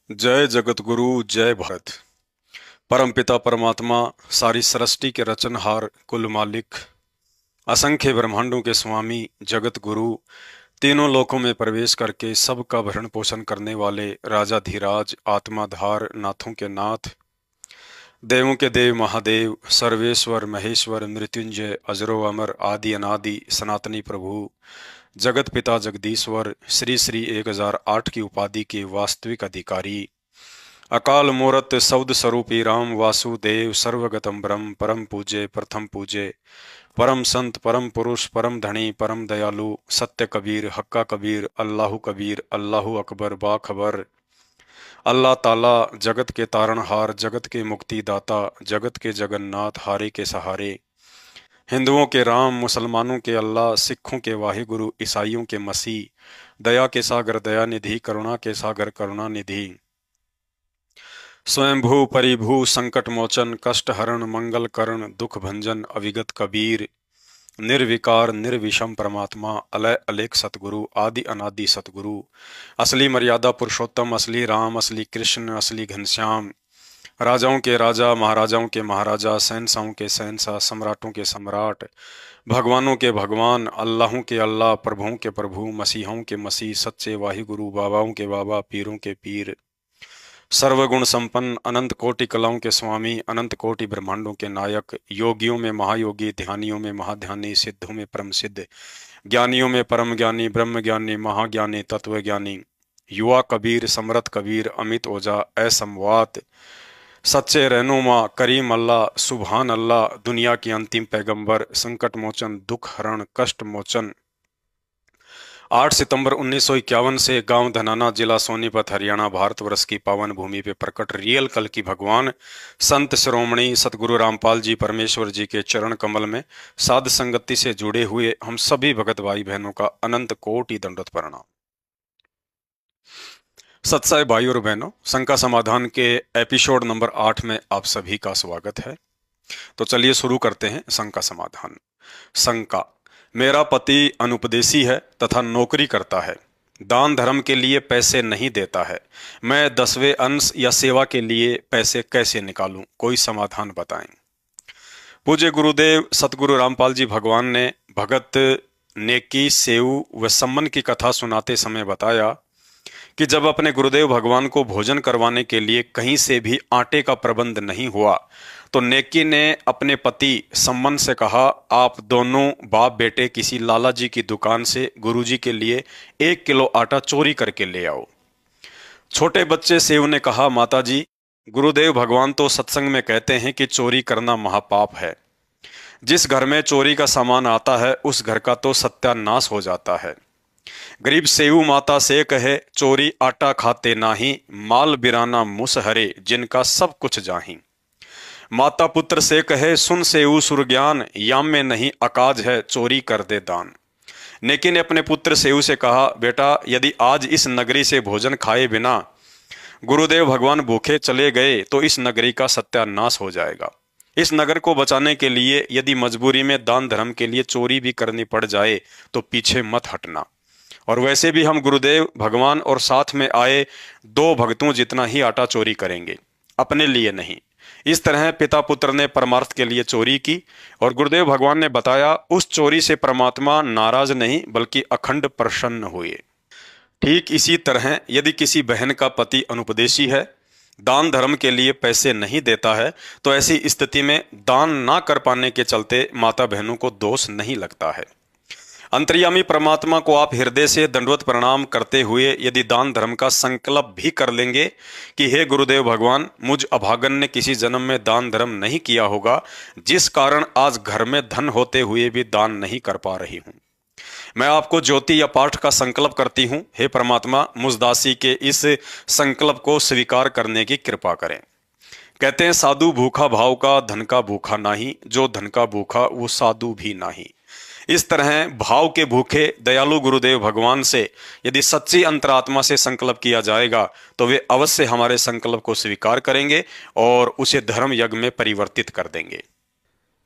जय जगत गुरु जय भारत। परम पिता परमात्मा, सारी सृष्टि के रचनहार, कुल मालिक, असंख्य ब्रह्मांडों के स्वामी, जगत गुरु, तीनों लोकों में प्रवेश करके सबका भरण पोषण करने वाले राजाधिराज, आत्माधार, नाथों के नाथ, देवों के देव महादेव, सर्वेश्वर महेश्वर, मृत्युंजय, अजरो अमर, आदि अनादि, सनातनी प्रभु, जगत पिता जगदीश्वर, श्री श्री 1008 की उपाधि के वास्तविक अधिकारी, अकाल मूरत सौद स्वरूपी राम वासुदेव, सर्वगतम ब्रह्म, परम पूज्य, प्रथम पूज्य, परम संत, परम पुरुष, परम धनी, परम दयालु, सत्य कबीर, हक्का कबीर, कबीर, अल्लाहु अकबर, बाखबर, अल्लाह ताला, जगत के तारणहार, जगत के मुक्तिदाता, जगत के जगन्नाथ, हारे के सहारे, हिंदुओं के राम, मुसलमानों के अल्लाह, सिखों के वाहिगुरु, ईसाइयों के मसीह, दया के सागर दया निधि, करुणा के सागर करुणा निधि, स्वयंभू परिभू संकट मोचन, कष्ट हरण, मंगल करण, दुख भंजन, अविगत कबीर, निर्विकार निर्विषम परमात्मा, अलय अलेख सतगुरु, आदि अनादि सतगुरु, असली मर्यादा पुरुषोत्तम, असली राम, असली कृष्ण, असली घनश्याम, राजाओं के राजा, महाराजाओं के महाराजा, शहंशाहों के शहंशाह, सम्राटों के सम्राट, भगवानों के भगवान, अल्लाहों के अल्लाह, प्रभुओं के प्रभु, मसीहों के मसीह, सच्चे वाहिगुरु, बाबाओं के बाबा, पीरों के पीर, सर्वगुण संपन्न, अनंत कोटि कलाओं के स्वामी, अनंत कोटि ब्रह्मांडों के नायक, योगियों में महायोगी, ध्यानियों में महाध्यानी, सिद्धों में परम सिद्ध, ज्ञानियों में परम ज्ञानी, ब्रह्म ज्ञानी, महाज्ञानी, तत्व ज्ञानी, युवा कबीर, समरथ कबीर, अमित ओझा, असंवात, सच्चे रहनुमा, करीम अल्लाह, सुभान अल्लाह, दुनिया की अंतिम पैगंबर, संकट मोचन, दुख हरण, कष्ट मोचन, 8 सितंबर 1951 से गांव धनाना, जिला सोनीपत, हरियाणा, भारतवर्ष की पावन भूमि पे प्रकट रियल कल की भगवान संत शिरोमणि सतगुरु रामपाल जी परमेश्वर जी के चरण कमल में साध संगति से जुड़े हुए हम सभी भगत भाई बहनों का अनंत कोटि दंडवत प्रणाम। सत्साई भाई और बहनों, शंका समाधान के एपिसोड नंबर 8 में आप सभी का स्वागत है। तो चलिए शुरू करते हैं शंका समाधान। शंका: मेरा पति अनुपदेशी है तथा नौकरी करता है, दान धर्म के लिए पैसे नहीं देता है, मैं 10वें अंश या सेवा के लिए पैसे कैसे निकालूं? कोई समाधान बताएं। पूज्य गुरुदेव सतगुरु रामपाल जी भगवान ने भगत नेकी, सेव व सम्मन की कथा सुनाते समय बताया कि जब अपने गुरुदेव भगवान को भोजन करवाने के लिए कहीं से भी आटे का प्रबंध नहीं हुआ तो नेकी ने अपने पति सम्मन से कहा, आप दोनों बाप बेटे किसी लाला जी की दुकान से गुरुजी के लिए 1 किलो आटा चोरी करके ले आओ। छोटे बच्चे सेव ने कहा, माता जी, गुरुदेव भगवान तो सत्संग में कहते हैं कि चोरी करना महापाप है। जिस घर में चोरी का सामान आता है उस घर का तो सत्यानाश हो जाता है। गरीब सेऊ माता से कहे, चोरी आटा खाते नाही, माल बिराना मुसहरे, जिनका सब कुछ जाही। माता पुत्र से कहे, सुन सेऊ सुरज्ञान, याम में नहीं अकाज है, चोरी कर दे दान। नेकी ने अपने पुत्र सेऊ से कहा, बेटा, यदि आज इस नगरी से भोजन खाए बिना गुरुदेव भगवान भूखे चले गए तो इस नगरी का सत्यानाश हो जाएगा। इस नगर को बचाने के लिए यदि मजबूरी में दान धर्म के लिए चोरी भी करनी पड़ जाए तो पीछे मत हटना। और वैसे भी हम गुरुदेव भगवान और साथ में आए 2 भक्तों जितना ही आटा चोरी करेंगे, अपने लिए नहीं। इस तरह पिता पुत्र ने परमार्थ के लिए चोरी की और गुरुदेव भगवान ने बताया, उस चोरी से परमात्मा नाराज नहीं बल्कि अखंड प्रसन्न हुए। ठीक इसी तरह यदि किसी बहन का पति अनुपदेशी है, दान धर्म के लिए पैसे नहीं देता है, तो ऐसी स्थिति में दान ना कर पाने के चलते माता बहनों को दोष नहीं लगता है। अंतर्यामी परमात्मा को आप हृदय से दंडवत प्रणाम करते हुए यदि दान धर्म का संकल्प भी कर लेंगे कि हे गुरुदेव भगवान, मुझ अभागन ने किसी जन्म में दान धर्म नहीं किया होगा, जिस कारण आज घर में धन होते हुए भी दान नहीं कर पा रही हूं। मैं आपको ज्योति या पाठ का संकल्प करती हूं, हे परमात्मा, मुझ दासी के इस संकल्प को स्वीकार करने की कृपा करें। कहते हैं, साधु भूखा भाव का, धन का भूखा नाही, जो धन का भूखा वो साधु भी नाही। इस तरह भाव के भूखे दयालु गुरुदेव भगवान से यदि सच्ची अंतरात्मा से संकल्प किया जाएगा तो वे अवश्य हमारे संकल्प को स्वीकार करेंगे और उसे धर्म यज्ञ में परिवर्तित कर देंगे।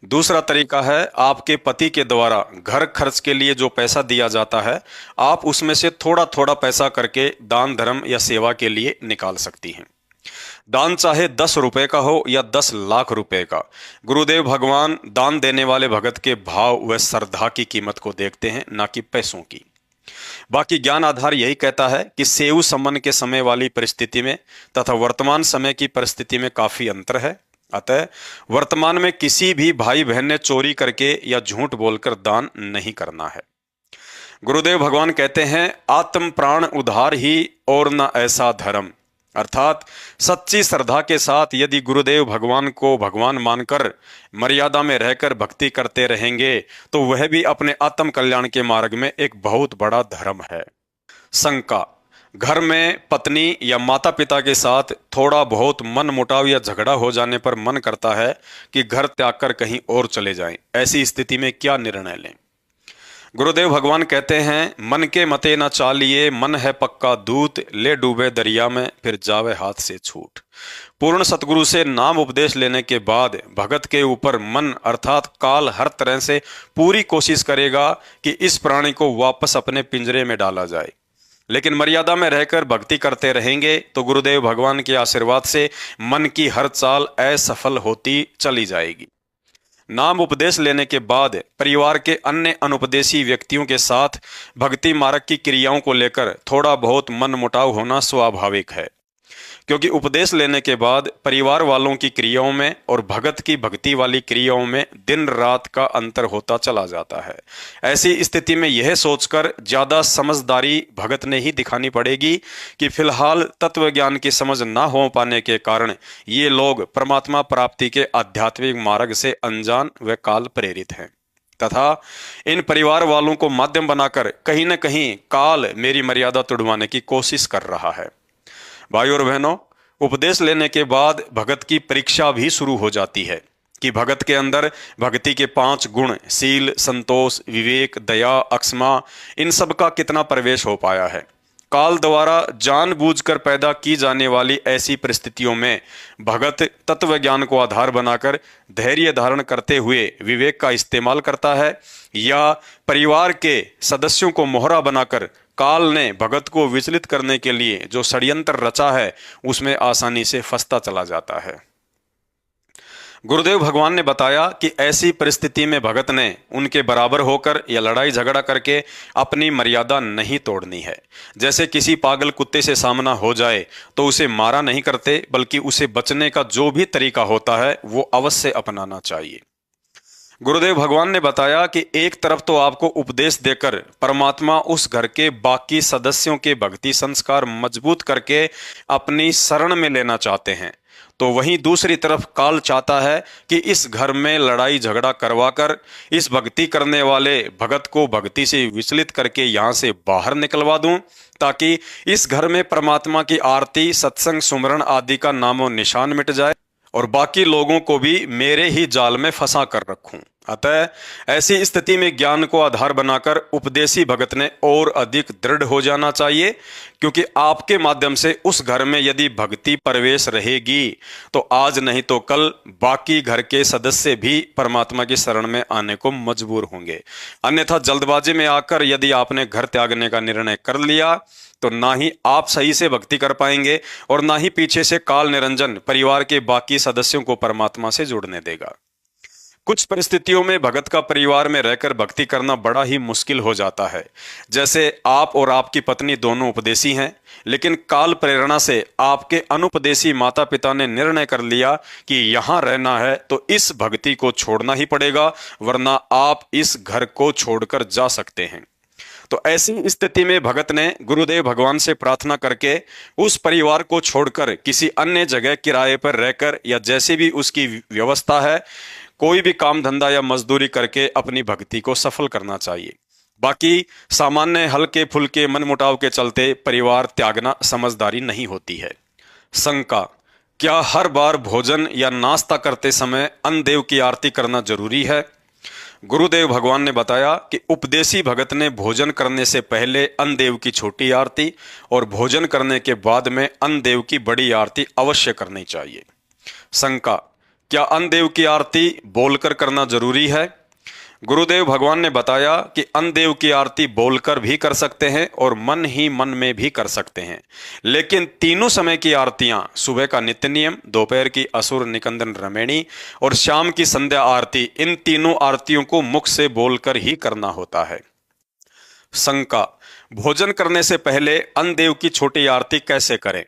दूसरा तरीका है, आपके पति के द्वारा घर खर्च के लिए जो पैसा दिया जाता है, आप उसमें से थोड़ा थोड़ा पैसा करके दान धर्म या सेवा के लिए निकाल सकती हैं। दान चाहे 10 रुपए का हो या 10 लाख रुपए का, गुरुदेव भगवान दान देने वाले भगत के भाव व श्रद्धा की कीमत को देखते हैं, ना कि पैसों की। बाकी ज्ञान आधार यही कहता है कि सेऊ समन के समय वाली परिस्थिति में तथा वर्तमान समय की परिस्थिति में काफी अंतर है। अतः वर्तमान में किसी भी भाई बहन ने चोरी करके या झूठ बोलकर दान नहीं करना है। गुरुदेव भगवान कहते हैं, आत्म प्राण उधार ही और न ऐसा धर्म। अर्थात सच्ची श्रद्धा के साथ यदि गुरुदेव भगवान को भगवान मानकर मर्यादा में रहकर भक्ति करते रहेंगे तो वह भी अपने आत्म कल्याण के मार्ग में एक बहुत बड़ा धर्म है। शंका, घर में पत्नी या माता पिता के साथ थोड़ा बहुत मन मुटाव या झगड़ा हो जाने पर मन करता है कि घर त्याग कर कहीं और चले जाएं। ऐसी स्थिति में क्या निर्णय लें? गुरुदेव भगवान कहते हैं, मन के मते न चालिए, मन है पक्का दूत, ले डूबे दरिया में फिर जावे हाथ से छूट। पूर्ण सतगुरु से नाम उपदेश लेने के बाद भगत के ऊपर मन अर्थात काल हर तरह से पूरी कोशिश करेगा कि इस प्राणी को वापस अपने पिंजरे में डाला जाए, लेकिन मर्यादा में रहकर भक्ति करते रहेंगे तो गुरुदेव भगवान के आशीर्वाद से मन की हर चाल असफल होती चली जाएगी। नाम उपदेश लेने के बाद परिवार के अन्य अनुपदेशी व्यक्तियों के साथ भक्ति मार्ग की क्रियाओं को लेकर थोड़ा बहुत मनमुटाव होना स्वाभाविक है, क्योंकि उपदेश लेने के बाद परिवार वालों की क्रियाओं में और भगत की भक्ति वाली क्रियाओं में दिन रात का अंतर होता चला जाता है। ऐसी स्थिति में यह सोचकर ज्यादा समझदारी भगत ने ही दिखानी पड़ेगी कि फिलहाल तत्व ज्ञान की समझ ना हो पाने के कारण ये लोग परमात्मा प्राप्ति के आध्यात्मिक मार्ग से अनजान व काल प्रेरित हैं तथा इन परिवार वालों को माध्यम बनाकर कहीं न कहीं काल मेरी मर्यादा तुड़वाने की कोशिश कर रहा है। भाइयों और बहनों, उपदेश लेने के बाद भगत की परीक्षा भी शुरू हो जाती है कि भगत के अंदर भक्ति के 5 गुण शील, संतोष, विवेक, दया, अक्षमा, इन सब का कितना प्रवेश हो पाया है। काल द्वारा जानबूझकर पैदा की जाने वाली ऐसी परिस्थितियों में भगत तत्व ज्ञान को आधार बनाकर धैर्य धारण करते हुए विवेक का इस्तेमाल करता है या परिवार के सदस्यों को मोहरा बनाकर काल ने भगत को विचलित करने के लिए जो षड्यंत्र रचा है उसमें आसानी से फंसता चला जाता है। गुरुदेव भगवान ने बताया कि ऐसी परिस्थिति में भगत ने उनके बराबर होकर या लड़ाई झगड़ा करके अपनी मर्यादा नहीं तोड़नी है। जैसे किसी पागल कुत्ते से सामना हो जाए तो उसे मारा नहीं करते, बल्कि उसे बचने का जो भी तरीका होता है वो अवश्य अपनाना चाहिए। गुरुदेव भगवान ने बताया कि एक तरफ तो आपको उपदेश देकर परमात्मा उस घर के बाकी सदस्यों के भक्ति संस्कार मजबूत करके अपनी शरण में लेना चाहते हैं, तो वहीं दूसरी तरफ काल चाहता है कि इस घर में लड़ाई झगड़ा करवाकर इस भक्ति करने वाले भगत को भक्ति से विचलित करके यहाँ से बाहर निकलवा दूं, ताकि इस घर में परमात्मा की आरती, सत्संग, सुमरण आदि का नामो निशान मिट जाए और बाकी लोगों को भी मेरे ही जाल में फंसा कर रखूं। अतः ऐसी स्थिति में ज्ञान को आधार बनाकर उपदेशी भगत ने और अधिक दृढ़ हो जाना चाहिए, क्योंकि आपके माध्यम से उस घर में यदि भक्ति प्रवेश रहेगी तो आज नहीं तो कल बाकी घर के सदस्य भी परमात्मा की शरण में आने को मजबूर होंगे। अन्यथा जल्दबाजी में आकर यदि आपने घर त्यागने का निर्णय कर लिया तो ना ही आप सही से भक्ति कर पाएंगे और ना ही पीछे से काल निरंजन परिवार के बाकी सदस्यों को परमात्मा से जोड़ने देगा। कुछ परिस्थितियों में भगत का परिवार में रहकर भक्ति करना बड़ा ही मुश्किल हो जाता है। जैसे आप और आपकी पत्नी दोनों उपदेशी हैं, लेकिन काल प्रेरणा से आपके अनुपदेशी माता पिता ने निर्णय कर लिया कि यहाँ रहना है तो इस भक्ति को छोड़ना ही पड़ेगा, वरना आप इस घर को छोड़कर जा सकते हैं। तो ऐसी स्थिति में भगत ने गुरुदेव भगवान से प्रार्थना करके उस परिवार को छोड़कर किसी अन्य जगह किराए पर रहकर या जैसे भी उसकी व्यवस्था है कोई भी काम धंधा या मजदूरी करके अपनी भक्ति को सफल करना चाहिए। बाकी सामान्य हल्के फुल्के मनमुटाव के चलते परिवार त्यागना समझदारी नहीं होती है। शंका, क्या हर बार भोजन या नाश्ता करते समय अन्नदेव की आरती करना जरूरी है? गुरुदेव भगवान ने बताया कि उपदेशी भगत ने भोजन करने से पहले अन्नदेव की छोटी आरती और भोजन करने के बाद में अन्नदेव की बड़ी आरती अवश्य करनी चाहिए। शंका, क्या अन्न देव की आरती बोलकर करना जरूरी है? गुरुदेव भगवान ने बताया कि अन्न देव की आरती बोलकर भी कर सकते हैं और मन ही मन में भी कर सकते हैं, लेकिन तीनों समय की आरतियां, सुबह का नित्य नियम, दोपहर की असुर निकंदन रमेणी और शाम की संध्या आरती, इन तीनों आरतियों को मुख से बोलकर ही करना होता है। शंका: भोजन करने से पहले अन्न देव की छोटी आरती कैसे करें?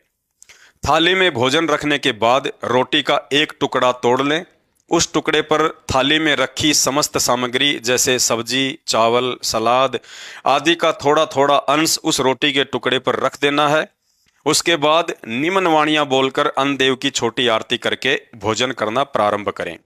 थाली में भोजन रखने के बाद रोटी का एक टुकड़ा तोड़ लें। उस टुकड़े पर थाली में रखी समस्त सामग्री जैसे सब्जी, चावल, सलाद आदि का थोड़ा थोड़ा अंश उस रोटी के टुकड़े पर रख देना है। उसके बाद निम्न वाणियां बोलकर अन्न देव की छोटी आरती करके भोजन करना प्रारंभ करें।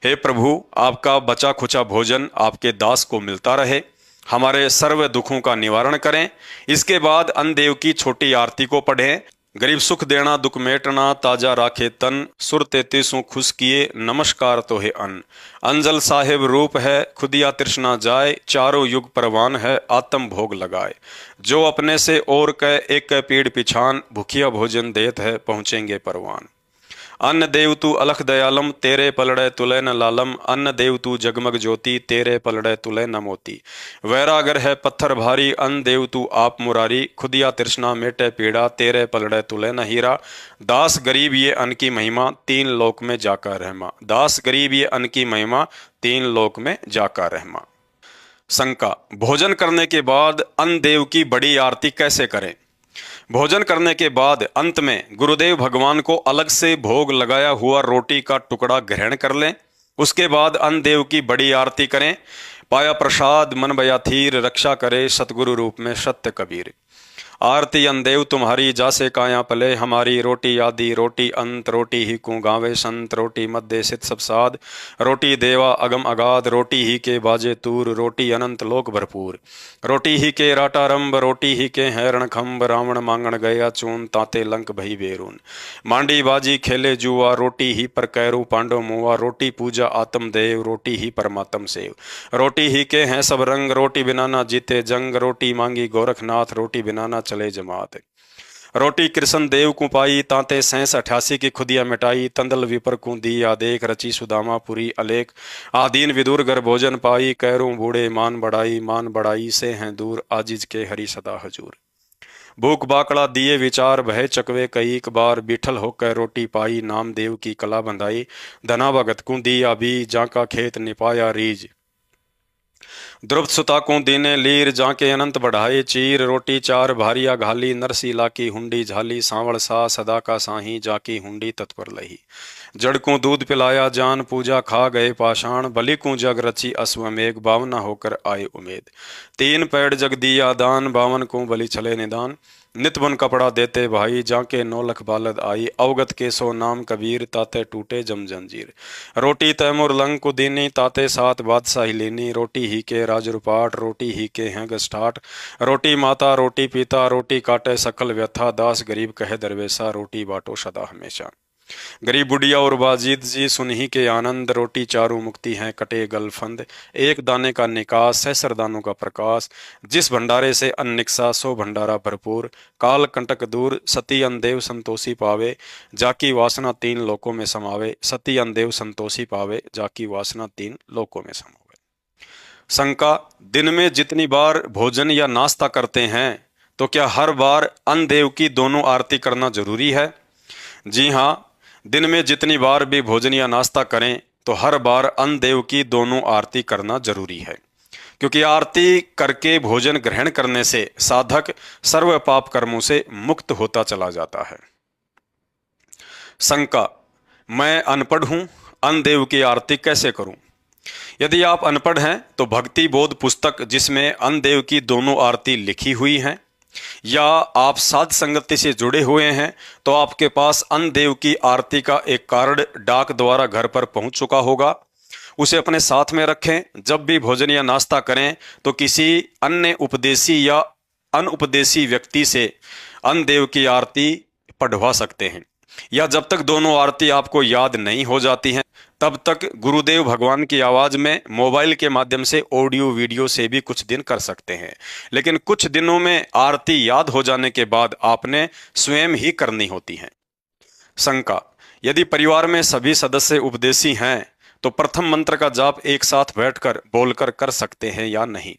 हे प्रभु, आपका बचा खुचा भोजन आपके दास को मिलता रहे, हमारे सर्व दुखों का निवारण करें। इसके बाद अन्न देव की छोटी आरती को पढ़ें। गरीब सुख देना, दुख मेटना, ताजा राखे तन, सुर 33 खुश किए, नमस्कार तो है अन्न। अंजल साहेब रूप है, खुदिया तृष्णा जाए, चारों युग परवान है, आत्म भोग लगाए। जो अपने से और कह एक कह पीड़ पिछान, भूखिया भोजन देत है, पहुंचेंगे परवान। अन्न देव तू अलख दयालम, तेरे पलड़े तुले न लालम। अन्न देव तू जगमग ज्योति, तेरे पलड़े तुले न मोती। वैरागर है पत्थर भारी, अन्न देव तू आप मुरारी। खुदिया तृष्णा मेटे पीड़ा, तेरे पलड़े तुले न हीरा। दास गरीब ये अन्न की महिमा, तीन लोक में जाकर रहमा। दास गरीब ये अन्न की महिमा, तीन लोक में जाकर रहमा। शंका: भोजन करने के बाद अन्न देव की बड़ी आरती कैसे करें? भोजन करने के बाद अंत में गुरुदेव भगवान को अलग से भोग लगाया हुआ रोटी का टुकड़ा ग्रहण कर लें। उसके बाद अन्न देव की बड़ी आरती करें। पाया प्रसाद मन बया थीर, रक्षा करे सतगुरु रूप में सत्य कबीर। आरती अन्न देव तुम्हारी, जासे काया पले हमारी। रोटी आदि रोटी अंत, रोटी ही को गावे संत। रोटी मध्य सित सब साध, रोटी देवा अगम अगाध। रोटी ही के बाजे तूर, रोटी अनंत लोक भरपूर। रोटी ही के राटारंभ, रोटी ही के है रणखंभ। रावण मांगण गया चून, ताते लंक भई बेरून। मांडी बाजी खेले जुआ, रोटी ही पर कैरू पांडव मुआ। रोटी पूजा आत्म देव, रोटी ही परमात्म सेव। रोटी ही के हैं सब रंग, रोटी बिना ना जीते जंग। रोटी मांगी गोरखनाथ, रोटी बिना ना चले जमात। रोटी कृष्ण देव को पाई, तांते 88 की खुदिया मिटाई। तंदल विपर को दी आदेख, रची सुदामा पुरी अलेख। आदीन विदुर घर भोजन पाई, कैरों बूढ़े मान बढ़ाई। मान बढ़ाई से हैं दूर, आजिज के हरि सदा हजूर। भूख बाकड़ा दिए विचार, भय चकवे कई एक बार। बिठल होकर रोटी पाई, नाम देव की कला बंधाई। धना भगत को दिया बीज, जाका खेत निपाया रीज। द्रुपद सुता को दीने लीर, जाके अनंत बढ़ाए चीर। रोटी चार भारिया घाली, नरसीला की हुंडी झाली। सांवड़ सा सदा का साही, जाकी हुंडी तत्पर लही। जड़ को दूध पिलाया जान, पूजा खा गए पाषाण। बलि को जग रची अश्वमेघ, बावना होकर आए उमेद। तीन पैड़ जग दिया दान, बावन को बलि छले निदान। नित बन कपड़ा देते भाई, जाके 9 लख बालद आई। अवगत के सो नाम कबीर, ताते टूटे जम जंजीर। रोटी तैमुर लंग को दीनी, ताते 7 बादशाही लीनी। रोटी ही के राज रुपाट, रोटी ही के हैं गष्ठाट। रोटी माता रोटी पिता, रोटी काटे सकल व्यथा। दास गरीब कहे दरवेशा, रोटी बाटो सदा हमेशा। गरीब बुढ़िया और बाजीद जी सुनही के आनंद, रोटी चारों मुक्ति हैं कटे गलफंद। एक दाने का निकास, सहस्र दानों का प्रकाश। जिस भंडारे से अन्न निकसा, सो भंडारा भरपूर। काल कंटक दूर, सती अन्न देव संतोषी पावे। जाकी वासना 3 लोकों में समावे। सती अन्न देव संतोषी पावे, जाकी वासना 3 लोकों में समावे। शंका: दिन में जितनी बार भोजन या नाश्ता करते हैं, तो क्या हर बार अन्न देव की दोनों आरती करना जरूरी है? जी हाँ, दिन में जितनी बार भी भोजन या नाश्ता करें तो हर बार अन्न देव की दोनों आरती करना जरूरी है, क्योंकि आरती करके भोजन ग्रहण करने से साधक सर्व पाप कर्मों से मुक्त होता चला जाता है। शंका: मैं अनपढ़ हूं, अन्न देव की आरती कैसे करूं? यदि आप अनपढ़ हैं तो भक्ति बोध पुस्तक जिसमें अन्न देव की दोनों आरती लिखी हुई हैं, या आप साध संगति से जुड़े हुए हैं तो आपके पास अन्न देव की आरती का एक कार्ड डाक द्वारा घर पर पहुंच चुका होगा। उसे अपने साथ में रखें। जब भी भोजन या नाश्ता करें तो किसी अन्य उपदेशी या अनुपदेशी व्यक्ति से अन्न देव की आरती पढ़वा सकते हैं, या जब तक दोनों आरती आपको याद नहीं हो जाती हैं तब तक गुरुदेव भगवान की आवाज में मोबाइल के माध्यम से ऑडियो वीडियो से भी कुछ दिन कर सकते हैं। लेकिन कुछ दिनों में आरती याद हो जाने के बाद आपने स्वयं ही करनी होती है। शंका: यदि परिवार में सभी सदस्य उपदेशी हैं तो प्रथम मंत्र का जाप एक साथ बैठकर बोलकर कर सकते हैं या नहीं।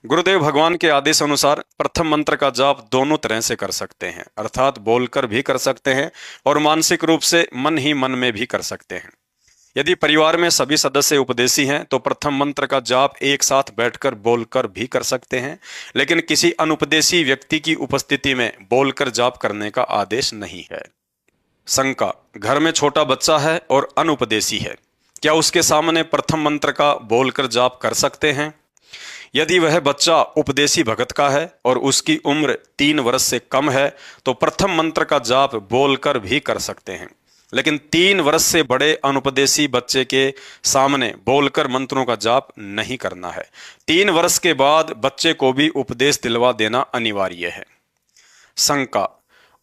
गुरुदेव भगवान के आदेश अनुसार प्रथम मंत्र का जाप दोनों तरह से कर सकते हैं, अर्थात बोलकर भी कर सकते हैं और मानसिक रूप से मन ही मन में भी कर सकते हैं। यदि परिवार में सभी सदस्य उपदेशी हैं तो प्रथम मंत्र का जाप एक साथ बैठकर बोलकर भी कर सकते हैं, लेकिन किसी अनुपदेशी व्यक्ति की उपस्थिति में बोलकर जाप करने का आदेश नहीं है। शंका, घर में छोटा बच्चा है और अनुपदेशी है, क्या उसके सामने प्रथम मंत्र का बोलकर जाप कर सकते हैं? यदि वह बच्चा उपदेशी भगत का है और उसकी उम्र 3 वर्ष से कम है तो प्रथम मंत्र का जाप बोलकर भी कर सकते हैं, लेकिन 3 वर्ष से बड़े अनुपदेशी बच्चे के सामने बोलकर मंत्रों का जाप नहीं करना है। 3 वर्ष के बाद बच्चे को भी उपदेश दिलवा देना अनिवार्य है। शंका,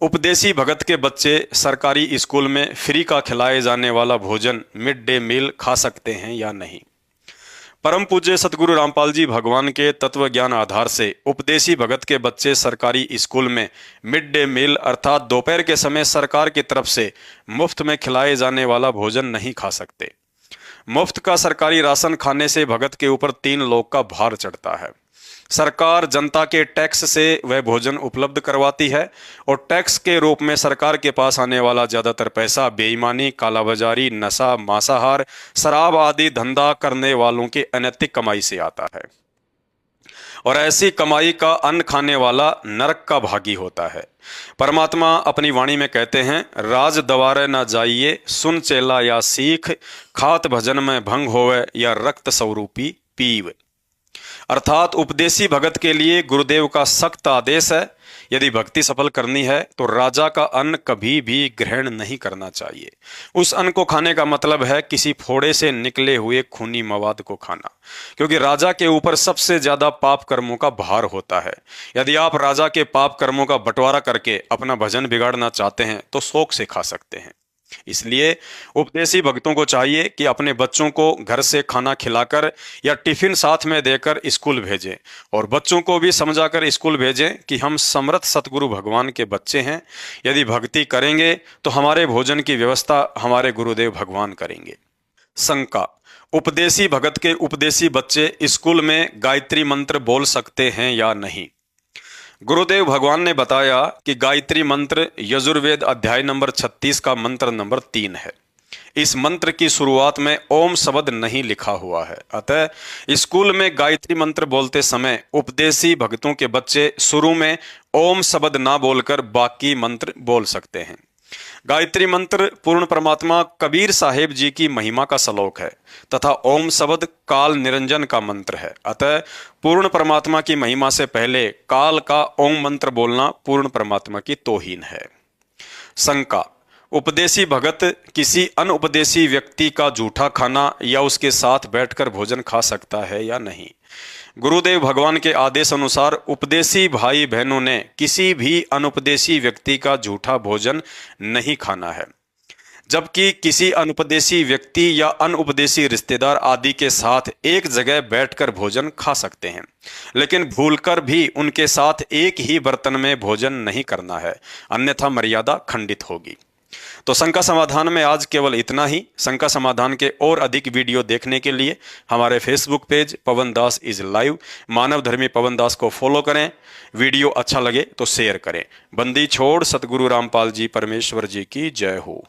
उपदेशी भगत के बच्चे सरकारी स्कूल में फ्री का खिलाए जाने वाला भोजन मिड डे मील खा सकते हैं या नहीं? परम पूज्य सतगुरु रामपाल जी भगवान के तत्व ज्ञान आधार से उपदेशी भगत के बच्चे सरकारी स्कूल में मिड डे मील अर्थात दोपहर के समय सरकार की तरफ से मुफ्त में खिलाए जाने वाला भोजन नहीं खा सकते। मुफ्त का सरकारी राशन खाने से भगत के ऊपर 3 लोग का भार चढ़ता है। सरकार जनता के टैक्स से वह भोजन उपलब्ध करवाती है और टैक्स के रूप में सरकार के पास आने वाला ज्यादातर पैसा बेईमानी, कालाबाजारी, नशा, मांसाहार, शराब आदि धंधा करने वालों की अनैतिक कमाई से आता है और ऐसी कमाई का अन्न खाने वाला नरक का भागी होता है। परमात्मा अपनी वाणी में कहते हैं, राज दवारे न जाइए, सुन चेला या सीख, खात भजन में भंग होवे या रक्त स्वरूपी पीव। अर्थात उपदेशी भगत के लिए गुरुदेव का सख्त आदेश है, यदि भक्ति सफल करनी है तो राजा का अन्न कभी भी ग्रहण नहीं करना चाहिए। उस अन्न को खाने का मतलब है किसी फोड़े से निकले हुए खूनी मवाद को खाना, क्योंकि राजा के ऊपर सबसे ज्यादा पाप कर्मों का भार होता है। यदि आप राजा के पाप कर्मों का बंटवारा करके अपना भजन बिगाड़ना चाहते हैं तो शौक से खा सकते हैं। इसलिए उपदेशी भक्तों को चाहिए कि अपने बच्चों को घर से खाना खिलाकर या टिफिन साथ में देकर स्कूल भेजें और बच्चों को भी समझाकर स्कूल भेजें कि हम समर्थ सतगुरु भगवान के बच्चे हैं। यदि भक्ति करेंगे तो हमारे भोजन की व्यवस्था हमारे गुरुदेव भगवान करेंगे। शंका, उपदेशी भगत के उपदेशी बच्चे स्कूल में गायत्री मंत्र बोल सकते हैं या नहीं? गुरुदेव भगवान ने बताया कि गायत्री मंत्र यजुर्वेद अध्याय नंबर 36 का मंत्र नंबर 3 है। इस मंत्र की शुरुआत में ओम शब्द नहीं लिखा हुआ है, अतः स्कूल में गायत्री मंत्र बोलते समय उपदेशी भक्तों के बच्चे शुरू में ओम शब्द ना बोलकर बाकी मंत्र बोल सकते हैं। गायत्री मंत्र पूर्ण परमात्मा कबीर साहेब जी की महिमा का श्लोक है तथा ओम शब्द काल निरंजन का मंत्र है, अतः पूर्ण परमात्मा की महिमा से पहले काल का ओम मंत्र बोलना पूर्ण परमात्मा की तौहीन है। शंका, उपदेशी भगत किसी अनुपदेशी व्यक्ति का जूठा खाना या उसके साथ बैठकर भोजन खा सकता है या नहीं? गुरुदेव भगवान के आदेश अनुसार उपदेशी भाई बहनों ने किसी भी अनुपदेशी व्यक्ति का जूठा भोजन नहीं खाना है, जबकि किसी अनुपदेशी व्यक्ति या अनुपदेशी रिश्तेदार आदि के साथ एक जगह बैठकर भोजन खा सकते हैं, लेकिन भूलकर भी उनके साथ एक ही बर्तन में भोजन नहीं करना है, अन्यथा मर्यादा खंडित होगी। तो शंका समाधान में आज केवल इतना ही। शंका समाधान के और अधिक वीडियो देखने के लिए हमारे Facebook page Pawan Das is live Manav Dharmi Pawan दास को फॉलो करें। वीडियो अच्छा लगे तो शेयर करें। बंदी छोड़ सतगुरु रामपाल जी परमेश्वर जी की जय हो।